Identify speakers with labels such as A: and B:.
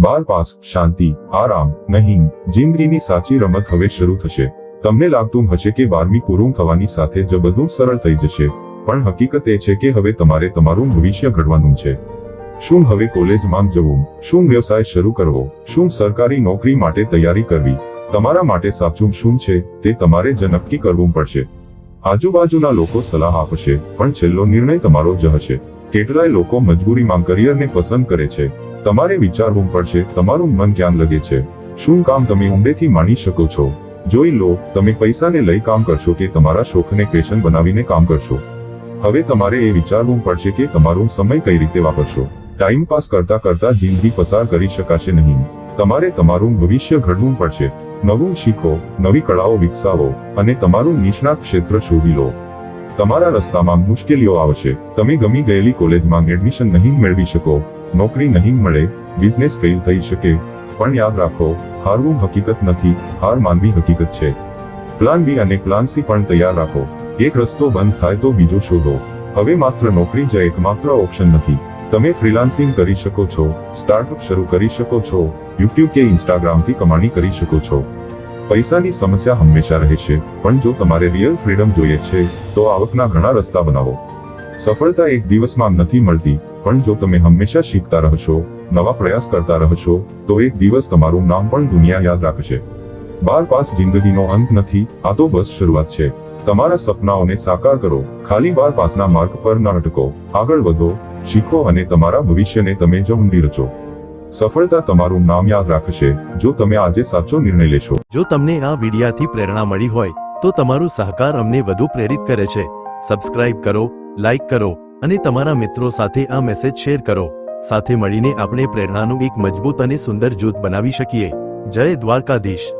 A: 12 pass શાંતિ આરામ નહીં જિંદગીની સાચી રમત હવે શરૂ થશે। તમને લાગતું હશે કે 12મી પૂરું થવાની સાથે જ બધું સરળ થઈ જશે, પણ હકીકત એ છે કે હવે તમારે તમારું ભવિષ્ય ઘડવાનું છે। શું હવે કોલેજમાં જવું, શું વ્યવસાય શરૂ કરવો, શું સરકારી નોકરી માટે તૈયારી કરવી, તમારા માટે સાચું શું છે તે તમારે જ નક્કી કરવું પડશે। આજુબાજુના લોકો સલાહ આપશે, પણ છેલ્લો નિર્ણય તમારો જ હશે। કેટલાય લોકો મજબૂરીમાં કરિયરને પસંદ કરે છે, તમારે વિચારવું પડશે તમારું મન ક્યાં લગે છે, શું કામ તમે ઊંડેથી માણી શકો છો। જોઈ લો, તમે પૈસાને લઈ કામ કરશો કે તમારા શોખને પેશન બનાવીને કામ કરશો। હવે તમારે એ વિચારવું પડશે કે તમારો સમય કઈ રીતે વાપરશો। ટાઈમ પાસ કરતા કરતા જિંદગી પસાર કરી શકાશે નહીં। તમારે તમારું ભવિષ્ય ઘડવું પડશે। નવું શીખો, નવી કળાઓ વિકસાવો અને તમારું નિષ્ણાત ક્ષેત્ર શોધી લો। તમારા રસ્તામાં મુશ્કેલીઓ આવશે, તમે ગમી ગયેલી કોલેજમાં એડમિશન નહીં મેળવી શકો, નોકરી નહીં મળે, બિઝનેસ ફેલ થઈ શકે, પણ યાદ રાખો, હારવું હકીકત નથી, હાર માનવી હકીકત છે। પ્લાન બી અને પ્લાન સી પણ તૈયાર રાખો। એક રસ્તો બંધ થાય તો બીજો શોધો। હવે માત્ર નોકરી જ એકમાત્ર ઓપ્શન નથી। તમે ફ્રીલાન્સિંગ કરી શકો છો, સ્ટાર્ટઅપ શરૂ કરી શકો છો, યુટ્યુબ કે ઇન્સ્ટાગ્રામથી કમાણી કરી શકો છો। પૈસાની સમસ્યા હંમેશા રહેશે, પણ જો તમારે રિયલ ફ્રીડમ જોઈએ છે તો આવકના ઘણા રસ્તા બનાવો। સફળતા એક દિવસમાં નથી મળતી, પણ જો તમે હંમેશા શીખતા રહેશો, નવા પ્રયાસ કરતા રહેશો, તો એક દિવસ તમારું નામ પણ દુનિયા યાદ રાખશે। 12 પાસ જિંદગીનો અંત નથી, આ તો બસ શરૂઆત છે। તમારા સપનાઓને સાકાર કરો, ખાલી 12 પાસના માર્ગ પર ન અટકો, આગળ વધો, શીખો અને તમારા ભવિષ્યને તમે જ ઊંડી રચો। સફળતા તમારું નામ યાદ રાખશે જો તમે આજે સાચો નિર્ણય લેશો।
B: જો તમને આ વિડિયાથી પ્રેરણા મળી હોય તો તમારો સહકાર અમને વધુ પ્રેરિત કરે છે। સબસ્ક્રાઇબ કરો, લાઇક કરો અને તમારા મિત્રો સાથે આ મેસેજ શેર કરો। સાથે મળીને આપણે પ્રેરણાનું એક મજબૂત અને સુંદર જૂથ બનાવી શકીએ। જય દ્વારકાધીશ।